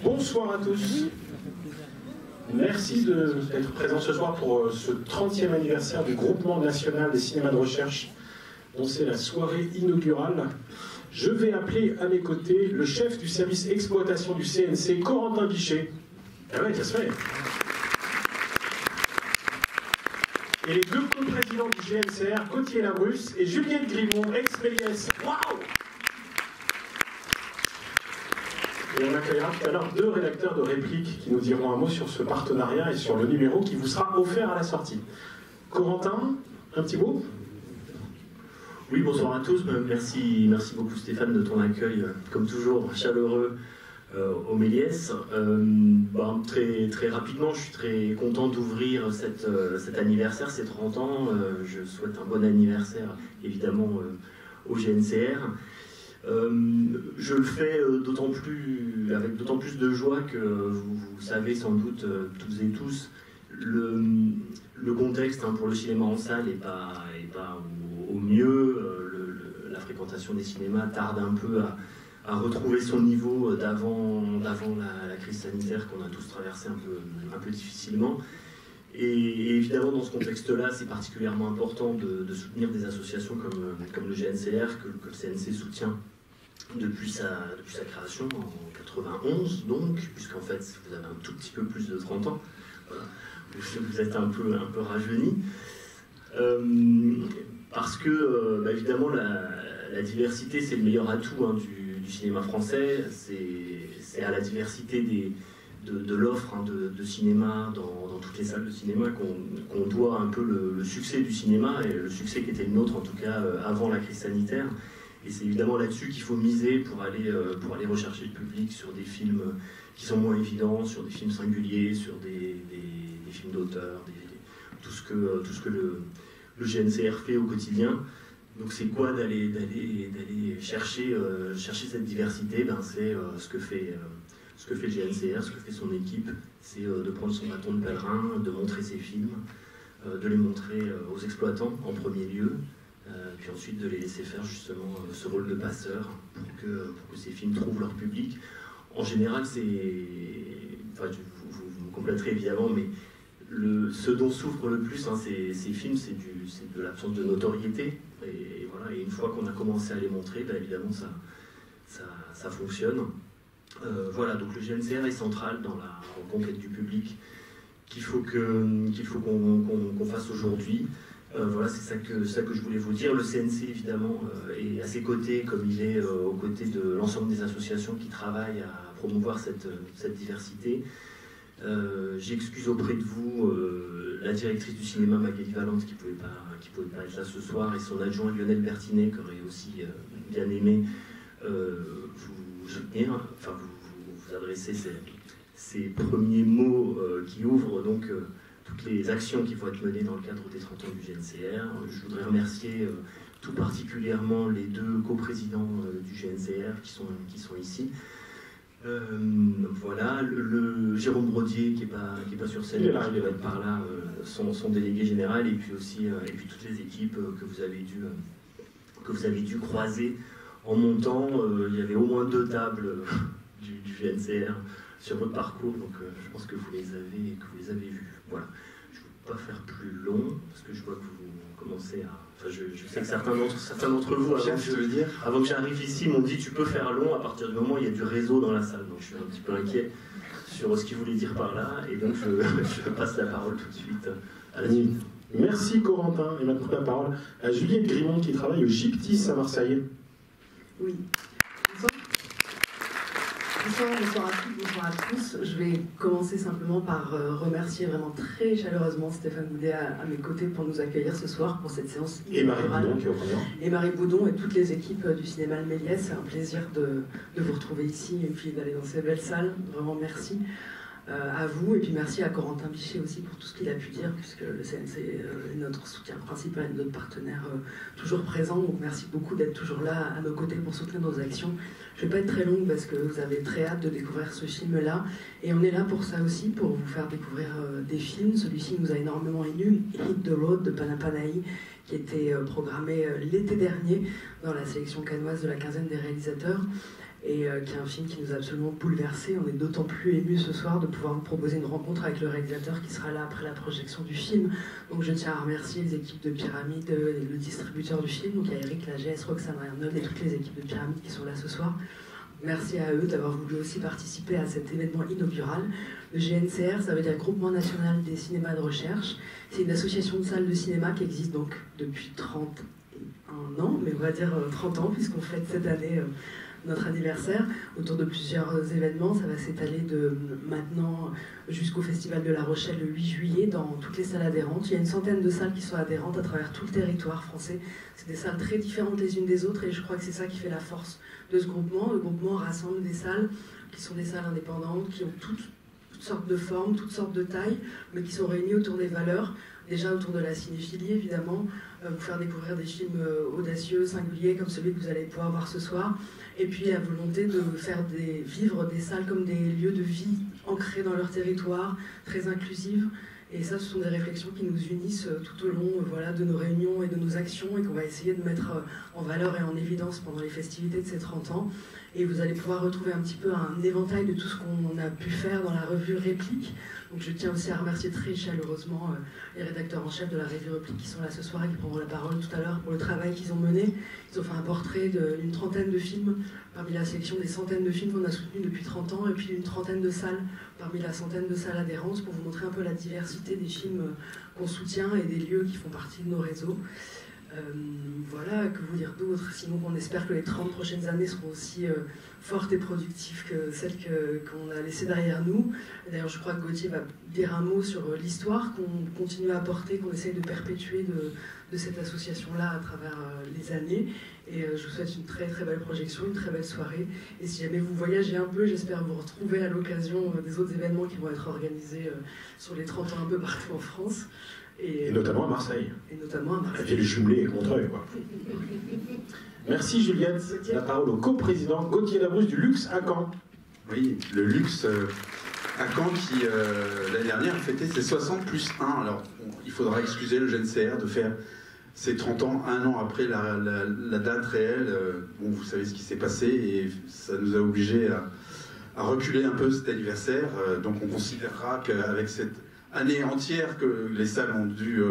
Bonsoir à tous. Merci d'être présents ce soir pour ce 30e anniversaire du Groupement national des cinémas de recherche, dont c'est la soirée inaugurale. Je vais appeler à mes côtés le chef du service exploitation du CNC, Corentin Bichet. Ah ouais, ça se fait. Et les deux co-présidents du GNCR, Gauthier Labrusse et Juliette Grimont, ex-Méliès. Waouh! Et on accueillera tout à l'heure deux rédacteurs de répliques qui nous diront un mot sur ce partenariat et sur le numéro qui vous sera offert à la sortie. Corentin, un petit mot? Oui, bonsoir à tous. Merci beaucoup Stéphane de ton accueil, comme toujours, chaleureux au Méliès. Très rapidement, je suis très content d'ouvrir cet anniversaire, ces 30 ans. Je souhaite un bon anniversaire, évidemment, au GNCR. Je le fais avec d'autant plus de joie que vous savez sans doute toutes et tous, le contexte pour le cinéma en salle n'est pas au mieux. La fréquentation des cinémas tarde un peu à retrouver son niveau d'avant la crise sanitaire qu'on a tous traversé un peu difficilement. Et évidemment, dans ce contexte-là, c'est particulièrement important de soutenir des associations comme le GNCR, que le CNC soutient depuis sa création en 91, donc, puisqu'en fait, vous avez un tout petit peu plus de 30 ans. Voilà. Vous êtes un peu rajeuni. Parce que, évidemment, la diversité, c'est le meilleur atout du cinéma français. C'est à la diversité de l'offre de cinéma dans toutes les salles de cinéma qu'on doit un peu le succès du cinéma, et le succès qui était le nôtre, en tout cas, avant la crise sanitaire. Et c'est évidemment là-dessus qu'il faut miser pour aller rechercher le public sur des films qui sont moins évidents, sur des films singuliers, sur des films d'auteur, tout ce que le GNCR fait au quotidien. Donc c'est quoi d'aller chercher cette diversité? C'est ce que fait le GNCR, ce que fait son équipe, c'est de prendre son bâton de pèlerin, de montrer ses films, de les montrer aux exploitants en premier lieu, puis ensuite de les laisser faire justement ce rôle de passeur pour que ces films trouvent leur public. En général, vous me compléterez évidemment, mais ce dont souffrent le plus ces films, c'est de l'absence de notoriété. Et voilà, et une fois qu'on a commencé à les montrer, évidemment ça fonctionne. Voilà, donc le GNCR est central dans la reconquête du public qu'il faut qu'on fasse aujourd'hui. Voilà, c'est ça que je voulais vous dire. Le CNC, évidemment, est à ses côtés, comme il est aux côtés de l'ensemble des associations qui travaillent à promouvoir cette diversité. J'excuse auprès de vous la directrice du cinéma Magali Valente qui pouvait pas être là ce soir, et son adjoint Lionel Bertinet qui aurait aussi bien aimé vous soutenir, vous adresser ces premiers mots qui ouvrent donc toutes les actions qui vont être menées dans le cadre des 30 ans du GNCR. Je voudrais remercier tout particulièrement les deux coprésidents du GNCR qui sont ici. Voilà, le Jérôme Brodier qui est pas sur scène, il va être par là, son délégué général, et puis toutes les équipes que vous avez dû croiser en montant. Il y avait au moins 2 tables du GNCR sur votre parcours, donc je pense que vous les avez vus. Voilà. Je ne veux pas faire plus long parce que je vois que vous commencez à. Enfin, je sais que certains d'entre vous, avant que j'arrive ici, m'ont dit tu peux faire long à partir du moment où il y a du réseau dans la salle. Donc je suis un petit peu inquiet sur ce qu'il voulait dire par là, et donc je passe la parole tout de suite à la suite. Merci Corentin, et maintenant la parole à Juliette Grimont qui travaille au Gyptis à Marseille. Oui. Bonsoir à toutes, bonsoir à tous. Je vais commencer simplement par remercier vraiment très chaleureusement Stéphane Boudet à mes côtés pour nous accueillir ce soir pour cette séance inaugurale. Et Marie Boudon et toutes les équipes du cinéma Le Méliès. C'est un plaisir de vous retrouver ici et puis d'aller dans ces belles salles. Vraiment merci à vous, et puis merci à Corentin Bichet aussi pour tout ce qu'il a pu dire, puisque le CNC est notre soutien principal et notre partenaire toujours présent. Donc merci beaucoup d'être toujours là à nos côtés pour soutenir nos actions. Je ne vais pas être très longue parce que vous avez très hâte de découvrir ce film-là, et on est là pour ça aussi, pour vous faire découvrir des films. Celui-ci nous a énormément émus, Hit the Road de Panapanaï, qui était programmé l'été dernier dans la sélection cannoise de la quinzaine des réalisateurs. et qui est un film qui nous a absolument bouleversés. On est d'autant plus émus ce soir de pouvoir vous proposer une rencontre avec le réalisateur qui sera là après la projection du film. Donc je tiens à remercier les équipes de Pyramide et le distributeur du film. Donc il y a Eric Lagesse, Roxane Arnold et toutes les équipes de Pyramide qui sont là ce soir. Merci à eux d'avoir voulu aussi participer à cet événement inaugural. Le GNCR, ça veut dire Groupement National des Cinémas de Recherche. C'est une association de salles de cinéma qui existe donc depuis 31 ans, mais on va dire 30 ans, puisqu'on fête cette année notre anniversaire, autour de plusieurs événements. Ça va s'étaler de maintenant jusqu'au Festival de La Rochelle le 8 juillet dans toutes les salles adhérentes. Il y a une centaine de salles qui sont adhérentes à travers tout le territoire français. C'est des salles très différentes les unes des autres et je crois que c'est ça qui fait la force de ce groupement. Le groupement rassemble des salles qui sont des salles indépendantes, qui ont toutes sortes de formes, toutes sortes de tailles, mais qui sont réunies autour des valeurs. Déjà autour de la cinéphilie, évidemment, vous faire découvrir des films audacieux, singuliers, comme celui que vous allez pouvoir voir ce soir. Et puis la volonté de faire vivre des salles comme des lieux de vie ancrés dans leur territoire, très inclusives. Et ça, ce sont des réflexions qui nous unissent tout au long de nos réunions et de nos actions et qu'on va essayer de mettre en valeur et en évidence pendant les festivités de ces 30 ans. Et vous allez pouvoir retrouver un petit peu un éventail de tout ce qu'on a pu faire dans la revue Réplique. Donc je tiens aussi à remercier très chaleureusement les rédacteurs en chef de la revue Réplique qui sont là ce soir et qui prendront la parole tout à l'heure pour le travail qu'ils ont mené. Ils ont fait un portrait d'une trentaine de films parmi la sélection des centaines de films qu'on a soutenus depuis 30 ans et puis une trentaine de salles parmi la centaine de salles adhérentes pour vous montrer un peu la diversité des films qu'on soutient et des lieux qui font partie de nos réseaux. Voilà, que vous dire d'autre? Sinon, on espère que les 30 prochaines années seront aussi fortes et productives que celles qu'on a laissées derrière nous. D'ailleurs, je crois que Gauthier va dire un mot sur l'histoire qu'on continue à porter, qu'on essaye de perpétuer de cette association-là à travers les années. Et je vous souhaite une très très belle projection, une très belle soirée. Et si jamais vous voyagez un peu, j'espère vous retrouver à l'occasion des autres événements qui vont être organisés sur les 30 ans un peu partout en France. Et notamment à Marseille. Et notamment à Marseille. La ville jumelée et Contreuil, quoi. Merci Juliette. La parole au coprésident Gauthier Labrousse du Luxe à Caen. Oui, le Luxe à Caen qui, l'année dernière, a fêté ses 60 plus 1. Alors, il faudra excuser le GNCR de faire ses 30 ans, un an après la date réelle. Bon, vous savez ce qui s'est passé et ça nous a obligés à reculer un peu cet anniversaire. Donc, on considérera qu'avec cette année entière que les salles ont dû,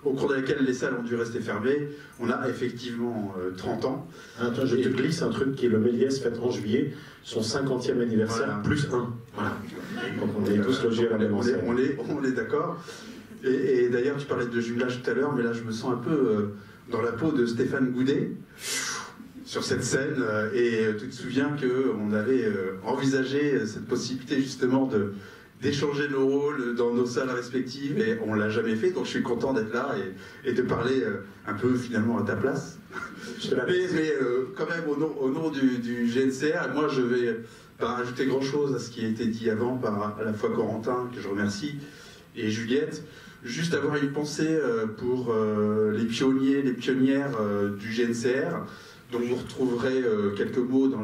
au cours de laquelle les salles ont dû rester fermées, on a effectivement 30 ans. Attends, je te glisse un truc qui est le Méliès fête en juillet, son 50e anniversaire, voilà. Plus 1. Voilà. Donc on est tous logés à la même enseigne. On est d'accord. Et d'ailleurs, tu parlais de jumelage tout à l'heure, mais là je me sens un peu dans la peau de Stéphane Goudet sur cette scène. Et tu te souviens qu'on avait envisagé cette possibilité justement d'échanger nos rôles dans nos salles respectives et on l'a jamais fait, donc je suis content d'être là et de parler un peu finalement à ta place. Mais quand même au nom du GNCR, moi je vais pas rajouter grand chose à ce qui a été dit avant par à la fois Corentin, que je remercie, et Juliette. Juste avoir une pensée pour les pionniers, les pionnières du GNCR, dont vous retrouverez quelques mots dans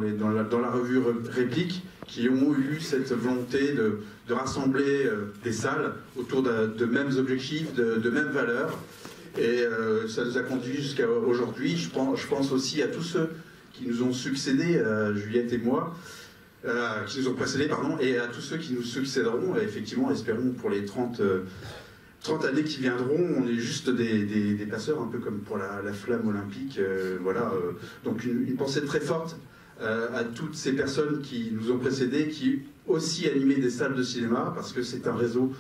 la revue Réplique, qui ont eu cette volonté de rassembler des salles autour de mêmes objectifs, de mêmes valeurs. Et ça nous a conduit jusqu'à aujourd'hui. Je pense aussi à tous ceux qui nous ont succédé, Juliette et moi, qui nous ont précédés, pardon, et à tous ceux qui nous succéderont, effectivement, espérons pour les 30 années qui viendront. On est juste des passeurs, un peu comme pour la flamme olympique. Voilà. Donc une pensée très forte à toutes ces personnes qui nous ont précédés, qui aussi animaient des salles de cinéma, parce que c'est un réseau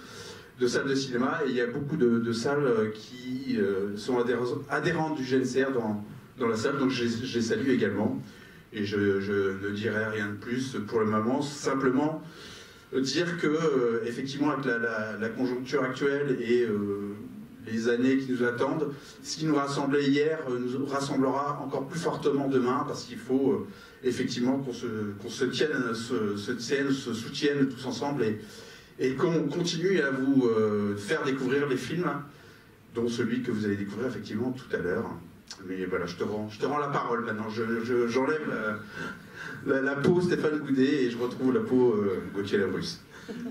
de salles de cinéma, et il y a beaucoup de salles qui sont adhérentes du GNCR dans la salle, donc je les salue également. Et je ne dirai rien de plus pour le moment, simplement dire que, effectivement, avec la conjoncture actuelle et les années qui nous attendent, ce qui nous rassemblait hier nous rassemblera encore plus fortement demain, parce qu'il faut effectivement qu'on se soutienne tous ensemble et qu'on continue à vous faire découvrir les films, dont celui que vous allez découvrir effectivement tout à l'heure. Mais voilà, je te rends la parole maintenant. J'enlève la peau Stéphane Goudet et je retrouve la peau Gauthier Labrousse.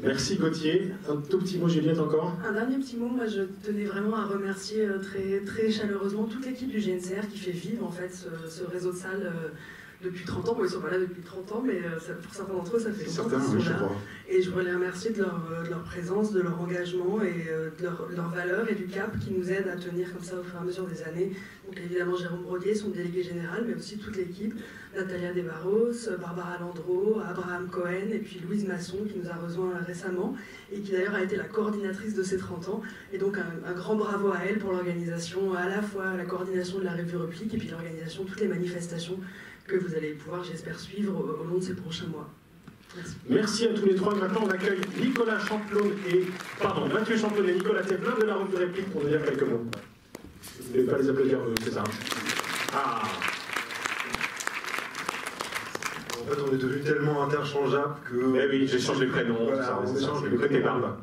Merci Gauthier. Un tout petit mot, Juliette, encore? Un dernier petit mot. Moi, je tenais vraiment à remercier très, très chaleureusement toute l'équipe du GNCR qui fait vivre en fait ce réseau de salles depuis 30 ans. Bon, ils sont pas là depuis 30 ans, mais pour certains d'entre eux, ça fait longtemps Certains, qu'ils sont je là. crois. Et je voudrais les remercier de leur présence, de leur engagement et de leur valeur et du cap qui nous aide à tenir comme ça au fur et à mesure des années. Donc évidemment Jérôme Brodier, son délégué général, mais aussi toute l'équipe, Natalia Desbarros, Barbara Landreau, Abraham Cohen et puis Louise Masson qui nous a rejoint récemment et qui d'ailleurs a été la coordinatrice de ces 30 ans. Et donc un grand bravo à elle pour l'organisation, à la fois la coordination de la revue Replique et puis l'organisation de toutes les manifestations que vous allez pouvoir, j'espère, suivre au long de ces prochains mois. Merci. Merci à tous les trois. Maintenant, on accueille Mathieu Champlon et Nicolas Thévelin de la revue Réplique pour nous dire quelques mots. Vous ne devez pas les applaudir, c'est ça. Ah. En fait, on est devenus tellement interchangeables que... Eh oui, j'échange les prénoms, voilà, on échange les côtés barbe.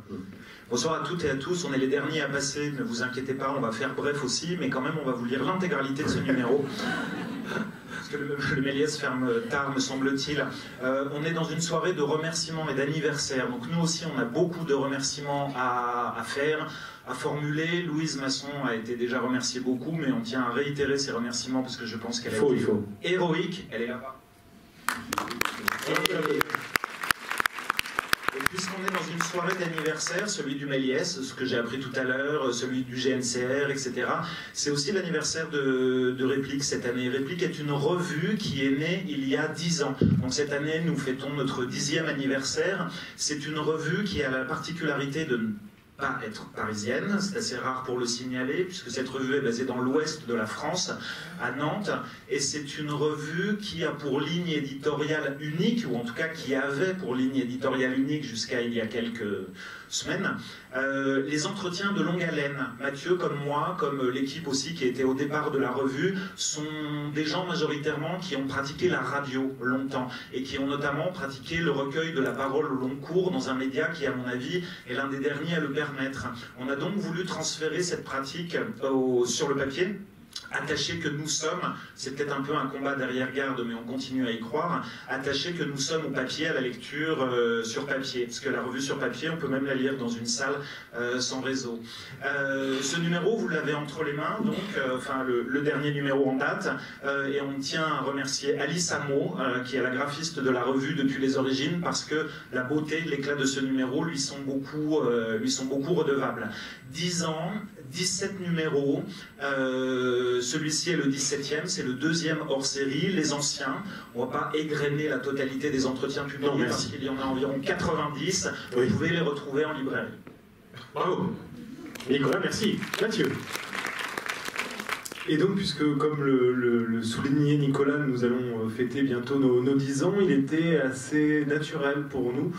Bonsoir à toutes et à tous, on est les derniers à passer, ne vous inquiétez pas, on va faire bref aussi, mais quand même on va vous lire l'intégralité de ce numéro. Parce que le Méliès ferme tard, me semble-t-il. On est dans une soirée de remerciements et d'anniversaires, donc nous aussi on a beaucoup de remerciements à faire, à formuler. Louise Masson a été déjà remerciée beaucoup, mais on tient à réitérer ses remerciements parce que je pense qu'elle a été héroïque, elle est là-bas. Et puisqu'on est dans une soirée d'anniversaire, celui du Méliès, ce que j'ai appris tout à l'heure, celui du GNCR, etc., c'est aussi l'anniversaire de Réplique cette année. Réplique est une revue qui est née il y a 10 ans. Donc cette année, nous fêtons notre 10e anniversaire. C'est une revue qui a la particularité de ne pas être parisienne, c'est assez rare pour le signaler, puisque cette revue est basée dans l'ouest de la France, à Nantes, et c'est une revue qui a pour ligne éditoriale unique, ou en tout cas qui avait pour ligne éditoriale unique jusqu'à il y a quelques semaines, les entretiens de longue haleine. Mathieu, comme moi, comme l'équipe aussi qui était au départ de la revue, sont des gens majoritairement qui ont pratiqué la radio longtemps, et qui ont notamment pratiqué le recueil de la parole au long cours dans un média qui, à mon avis, est l'un des derniers à le permettre. On a donc voulu transférer cette pratique sur le papier, attachés que nous sommes, c'est peut-être un peu un combat d'arrière-garde, mais on continue à y croire, attachés que nous sommes au papier, à la lecture sur papier, parce que la revue sur papier, on peut même la lire dans une salle sans réseau. Ce numéro, vous l'avez entre les mains, donc, le dernier numéro en date, et on tient à remercier Alice Hameau, qui est la graphiste de la revue depuis les origines, parce que la beauté, l'éclat de ce numéro lui sont beaucoup redevables. 10 ans, 17 numéros, celui-ci est le 17e, c'est le 2e hors-série, les anciens. On ne va pas égrener la totalité des entretiens publiés parce qu'il y en a environ 90. Vous pouvez les retrouver en librairie. Bravo. Nicolas, merci. Mathieu. Et donc, puisque, comme le soulignait Nicolas, nous allons fêter bientôt nos 10 ans, il était assez naturel pour nous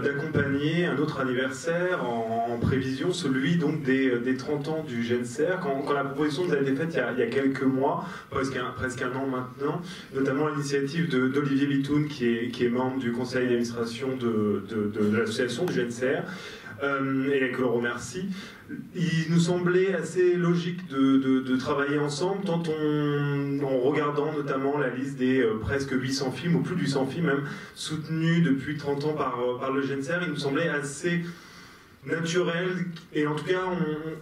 d'accompagner un autre anniversaire en prévision, celui donc des 30 ans du GNCR, quand la proposition nous a été faite il y a quelques mois, presque un an maintenant, notamment à l'initiative d'Olivier Bitoun, qui est membre du conseil d'administration de l'association du GNCR, et que l'on remercie. Il nous semblait assez logique de travailler ensemble, tant en regardant notamment la liste des presque 800 films, ou plus de 800 films même, soutenus depuis 30 ans par le GNCR. Il nous semblait assez naturel, et en tout cas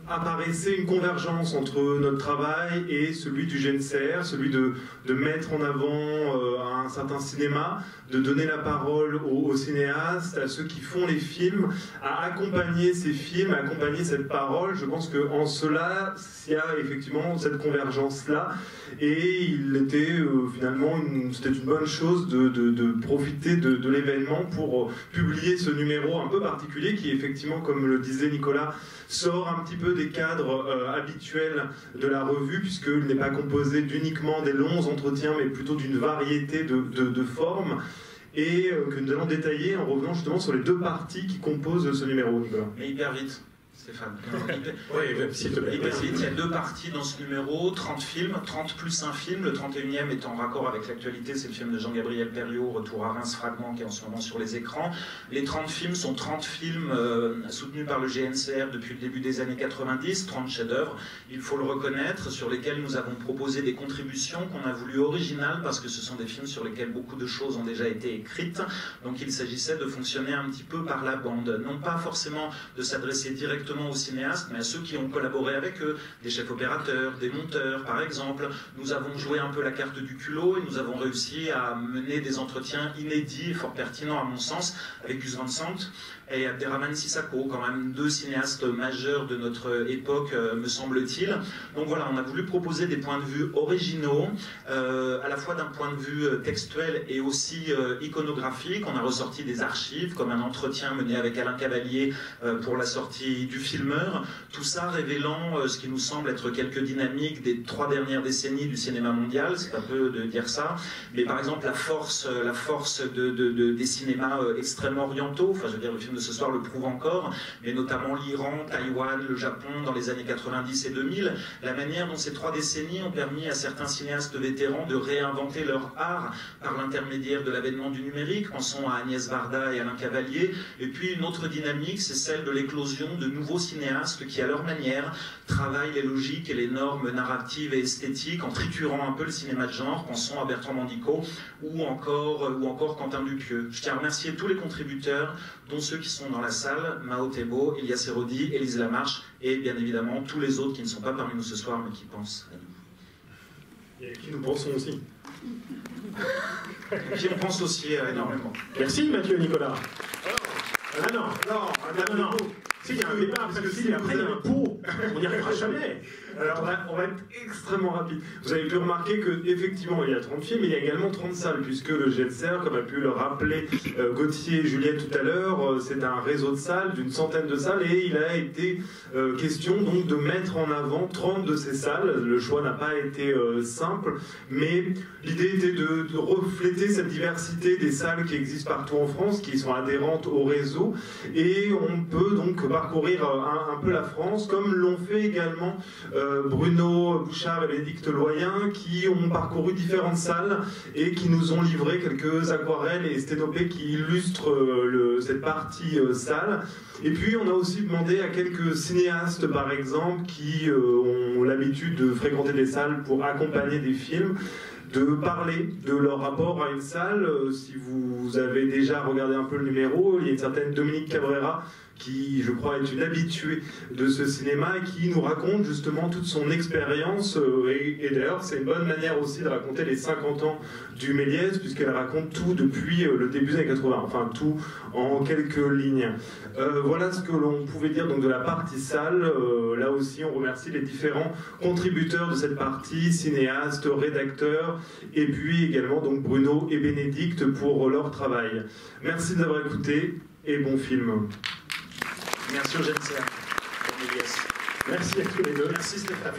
apparaissait une convergence entre notre travail et celui du GNCR, celui de mettre en avant un certain cinéma, de donner la parole aux cinéastes, à ceux qui font les films, à accompagner ces films, à accompagner cette parole. Je pense qu'en cela, il y a effectivement cette convergence-là, et il était finalement, c'était une bonne chose de profiter de l'événement pour publier ce numéro un peu particulier qui, effectivement, comme le disait Nicolas, sort un petit peu des cadres habituels de la revue, puisqu'il n'est pas composé uniquement des longs entretiens, mais plutôt d'une variété de formes, et que nous allons détailler en revenant justement sur les deux parties qui composent ce numéro, Nicolas. Mais hyper vite, Stéphane. S'il te plaît. Hyper vite, il y a deux parties dans ce numéro, 30 films, 30 plus un film, le 31e est en raccord avec l'actualité, c'est le film de Jean-Gabriel Perriot, Retour à Reims Fragment, qui est en ce moment sur les écrans. Les 30 films sont 30 films soutenus par le GNCR depuis le début des années 90, 30 chefs-d'œuvre, il faut le reconnaître, sur lesquels nous avons proposé des contributions qu'on a voulu originales, parce que ce sont des films sur lesquels beaucoup de choses ont déjà été écrites, donc il s'agissait de fonctionner un petit peu par la bande, non pas forcément de s'adresser directement directement aux cinéastes, mais à ceux qui ont collaboré avec eux, des chefs opérateurs, des monteurs par exemple. Nous avons joué un peu la carte du culot et nous avons réussi à mener des entretiens inédits et fort pertinents à mon sens avec Gus Van Sant et Abderrahmane Sissako, quand même 2 cinéastes majeurs de notre époque, me semble-t-il. Donc voilà, on a voulu proposer des points de vue originaux, à la fois d'un point de vue textuel et aussi iconographique. On a ressorti des archives, comme un entretien mené avec Alain Cavalier pour la sortie du Filmeur. Tout ça révélant ce qui nous semble être quelques dynamiques des 3 dernières décennies du cinéma mondial. C'est un peu de dire ça. Mais par exemple, la force des cinémas extrêmement orientaux, enfin je veux dire, le film de ce soir le prouve encore, mais notamment l'Iran, Taïwan, le Japon dans les années 90 et 2000, la manière dont ces 3 décennies ont permis à certains cinéastes vétérans de réinventer leur art par l'intermédiaire de l'avènement du numérique. Pensons à Agnès Varda et Alain Cavalier. Et puis une autre dynamique, c'est celle de l'éclosion de nouveaux cinéastes qui, à leur manière, travaillent les logiques et les normes narratives et esthétiques en triturant un peu le cinéma de genre. Pensons à Bertrand Mandico ou encore Quentin Dupieux. Je tiens à remercier tous les contributeurs, dont ceux qui sont dans la salle, Mao Thébault, Elias Hérodi, Élise Lamarche, et bien évidemment tous les autres qui ne sont pas parmi nous ce soir, mais qui pensent à nous. Et qui nous pensons aussi. Qui on pense aussi énormément. Merci Mathieu et Nicolas. Non. Si, il y a un débat, après il y a un pot, on n'y arrivera jamais. Alors on va être extrêmement rapide. Vous avez pu remarquer qu'effectivement il y a 30 films, mais il y a également 30 salles, puisque le GNCR, comme a pu le rappeler Gauthier et Juliette tout à l'heure, c'est un réseau de salles, d'une centaine de salles, et il a été question donc de mettre en avant 30 de ces salles. Le choix n'a pas été simple, mais l'idée était de refléter cette diversité des salles qui existent partout en France, qui sont adhérentes au réseau, et on peut donc parcourir un peu la France, comme l'ont fait également Bruno Bouchard et Bénédicte Loyen, qui ont parcouru différentes salles et qui nous ont livré quelques aquarelles et sténopées qui illustrent cette partie salle. Et puis on a aussi demandé à quelques cinéastes par exemple qui ont l'habitude de fréquenter des salles pour accompagner des films, de parler de leur rapport à une salle. Si vous avez déjà regardé un peu le numéro, il y a une certaine Dominique Cabrera qui, je crois, est une habituée de ce cinéma et qui nous raconte justement toute son expérience. Et d'ailleurs, c'est une bonne manière aussi de raconter les 50 ans du Méliès, puisqu'elle raconte tout depuis le début des années 80, enfin tout en quelques lignes. Voilà ce que l'on pouvait dire donc de la partie salle. Là aussi, on remercie les différents contributeurs de cette partie, cinéastes, rédacteurs, et puis également donc Bruno et Bénédicte pour leur travail. Merci de nous avoir écoutés et bon film. Merci au GNCR. Merci à tous les deux. Merci Stéphane.